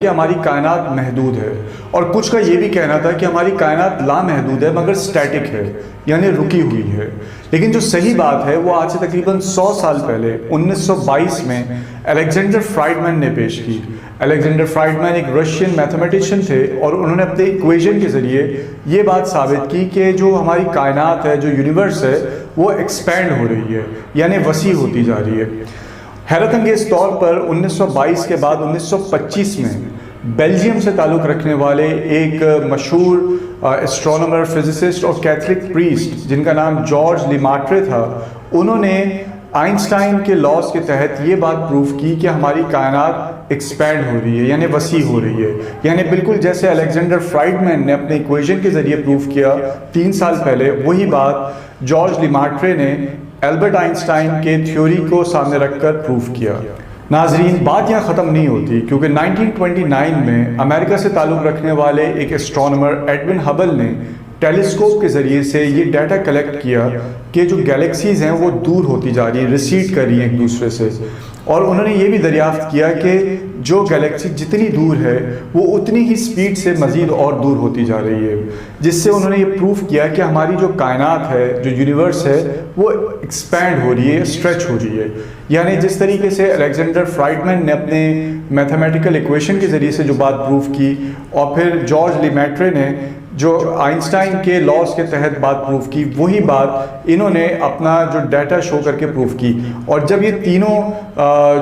کہ ہماری کائنات محدود ہے، اور کچھ کا یہ بھی کہنا تھا کہ ہماری کائنات لامحدود ہے مگر سٹیٹک ہے، یعنی رکی ہوئی ہے۔ لیکن جو صحیح بات ہے وہ آج سے تقریباً 100 سال پہلے 1922 میں الیگزینڈر فرائیڈمین نے پیش کی۔ الیگزینڈر فرائیڈمین ایک رشین میتھمیٹیشین تھے، اور انہوں نے اپنے ایکویشن کے ذریعے یہ بات ثابت کی کہ جو ہماری کائنات ہے، جو یونیورس ہے، وہ ایکسپینڈ ہو رہی ہے، یعنی وسیع ہوتی جا رہی ہے۔ حیرت انگیز طور پر 1922 کے بعد 1925 میں بیلجیم سے تعلق رکھنے والے ایک مشہور اسٹرونومر، فزسسٹ اور کیتھولک پریسٹ جن کا نام جارج لیماٹرے تھا، انہوں نے آئنسٹائن کے لاز کے تحت یہ بات پروف کی کہ ہماری کائنات ایکسپینڈ ہو رہی ہے، یعنی وسیع ہو رہی ہے، یعنی بالکل جیسے الیگزینڈر فرائیڈمین نے اپنے ایکویشن کے ذریعے پروف کیا 3 سال پہلے، وہی بات جارج لیماٹرے نے البرٹ آئنسٹائن کے تھیوری کو سامنے رکھ کر پروف کیا۔ ناظرین، بات یہاں ختم نہیں ہوتی، کیونکہ 1929 میں امریکہ سے تعلق رکھنے والے ایک اسٹرونومر ایڈون ہبل نے ٹیلیسکوپ کے ذریعے سے یہ ڈیٹا کلیکٹ کیا کہ جو گیلیکسیز ہیں وہ دور ہوتی جا رہی ہیں، ریسیڈ کر رہی ہیں ایک دوسرے سے، اور انہوں نے یہ بھی دریافت کیا کہ جو گیلیکسی جتنی دور ہے وہ اتنی ہی سپیڈ سے مزید اور دور ہوتی جا رہی ہے، جس سے انہوں نے یہ پروف کیا کہ ہماری جو کائنات ہے، جو یونیورس ہے، وہ ایکسپینڈ ہو رہی ہے، اسٹریچ ہو رہی ہے۔ یعنی جس طریقے سے الیگزینڈر فرائیڈمین نے اپنے میتھمیٹیکل ایکویشن کے ذریعے سے جو بات پروف کی، اور پھر جارج لیمیٹرے نے جو آئنسٹائن کے لاز کے تحت بات پروف کی، وہی بات انہوں نے اپنا جو ڈیٹا شو کر کے پروف کی۔ اور جب یہ تینوں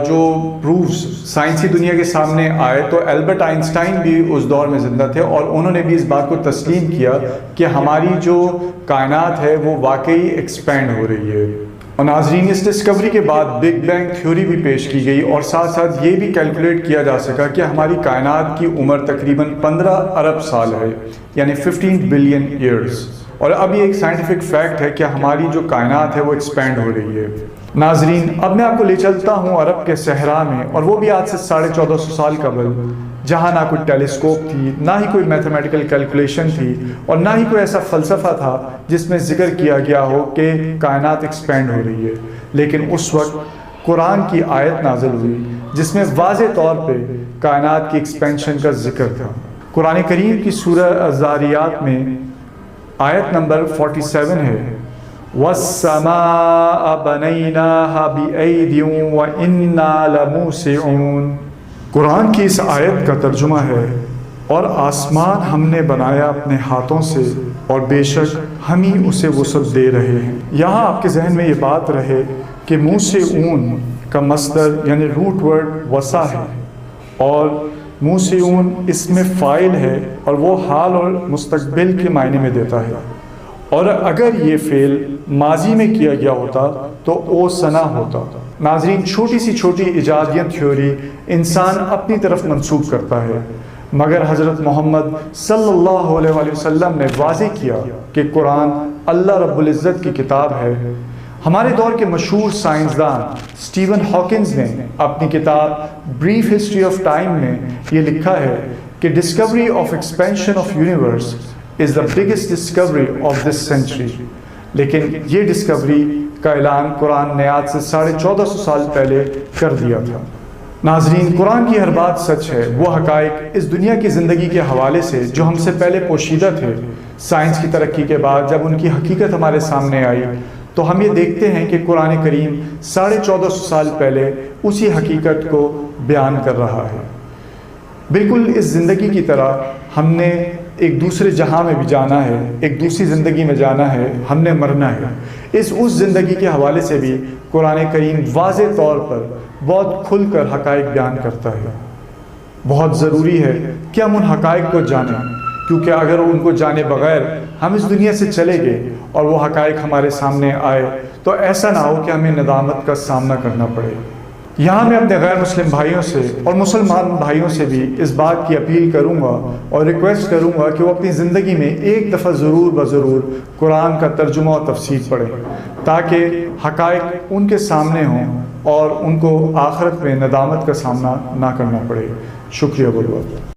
جو پروفز سائنسی دنیا کے سامنے آئے تو البرٹ آئنسٹائن بھی اس دور میں زندہ تھے، اور انہوں نے بھی اس بات کو تسلیم کیا کہ ہماری جو کائنات ہے وہ واقعی ایکسپینڈ ہو رہی ہے۔ اور ناظرین، اس ڈسکوری کے بعد بگ بینگ تھیوری بھی پیش کی گئی، اور ساتھ ساتھ یہ بھی کیلکولیٹ کیا جا سکا کہ ہماری کائنات کی عمر تقریباً 15 ارب سال ہے، یعنی 15 بلین ایئرز۔ اور اب یہ ایک سائنٹیفک فیکٹ ہے کہ ہماری جو کائنات ہے وہ ایکسپینڈ ہو رہی ہے۔ ناظرین، اب میں آپ کو لے چلتا ہوں عرب کے صحرا میں، اور وہ بھی آج سے 1450 سال قبل، جہاں نہ کوئی ٹیلیسکوپ تھی، نہ ہی کوئی میتھمیٹیکل کیلکولیشن تھی، اور نہ ہی کوئی ایسا فلسفہ تھا جس میں ذکر کیا گیا ہو کہ کائنات ایکسپینڈ ہو رہی ہے۔ لیکن اس وقت قرآن کی آیت نازل ہوئی جس میں واضح طور پہ کائنات کی ایکسپینشن کا ذکر تھا۔ قرآن کریم کی سورہ الذاریات میں آیت نمبر 47 ہے، وَالسَّمَاءَ بَنَيْنَاهَا بِأَيْدٍ وَإِنَّا لَمُوسِعُونَ۔ قرآن کی اس آیت کا ترجمہ ہے، اور آسمان ہم نے بنایا اپنے ہاتھوں سے، اور بے شک ہم ہی اسے وسعت دے رہے ہیں۔ یہاں آپ کے ذہن میں یہ بات رہے کہ موسعون کا مصدر یعنی روٹ ورڈ وسع ہے، اور موسعون اس میں فاعل ہے، اور وہ حال اور مستقبل کے معنی میں دیتا ہے، اور اگر یہ فعل ماضی میں کیا گیا ہوتا تو او سنا ہوتا۔ ناظرین، چھوٹی سی چھوٹی ایجادیہ تھیوری انسان اپنی طرف منسوب کرتا ہے، مگر حضرت محمد صلی اللہ علیہ وآلہ وسلم نے واضح کیا کہ قرآن اللہ رب العزت کی کتاب ہے۔ ہمارے دور کے مشہور سائنسدان اسٹیون ہاکنز نے اپنی کتاب بریف ہسٹری آف ٹائم میں یہ لکھا ہے کہ Discovery of expansion of universe is the biggest Discovery of this century. لیکن یہ ڈسکوری کا اعلان قرآن نے آج سے 1450 سال پہلے کر دیا تھا۔ ناظرین، قرآن کی ہر بات سچ ہے۔ وہ حقائق اس دنیا کی زندگی کے حوالے سے جو ہم سے پہلے پوشیدہ تھے، سائنس کی ترقی کے بعد جب ان کی حقیقت ہمارے سامنے آئی تو ہم یہ دیکھتے ہیں کہ قرآن کریم 1450 سال پہلے اسی حقیقت کو بیان کر رہا ہے۔ بالکل اس زندگی کی طرح ہم نے ایک دوسرے جہاں میں بھی جانا ہے، ایک دوسری زندگی میں جانا ہے، ہم نے مرنا ہے۔ اس زندگی کے حوالے سے بھی قرآن کریم واضح طور پر بہت کھل کر حقائق بیان کرتا ہے۔ بہت ضروری ہے کہ ہم ان حقائق کو جانیں، کیونکہ اگر ان کو جانے بغیر ہم اس دنیا سے چلے گئے اور وہ حقائق ہمارے سامنے آئے تو ایسا نہ ہو کہ ہمیں ندامت کا سامنا کرنا پڑے۔ یہاں میں اپنے غیر مسلم بھائیوں سے اور مسلمان بھائیوں سے بھی اس بات کی اپیل کروں گا اور ریکویسٹ کروں گا کہ وہ اپنی زندگی میں ایک دفعہ ضرور قرآن کا ترجمہ اور تفسیر پڑھیں، تاکہ حقائق ان کے سامنے ہوں اور ان کو آخرت میں ندامت کا سامنا نہ کرنا پڑے۔ شکریہ بہت بہت۔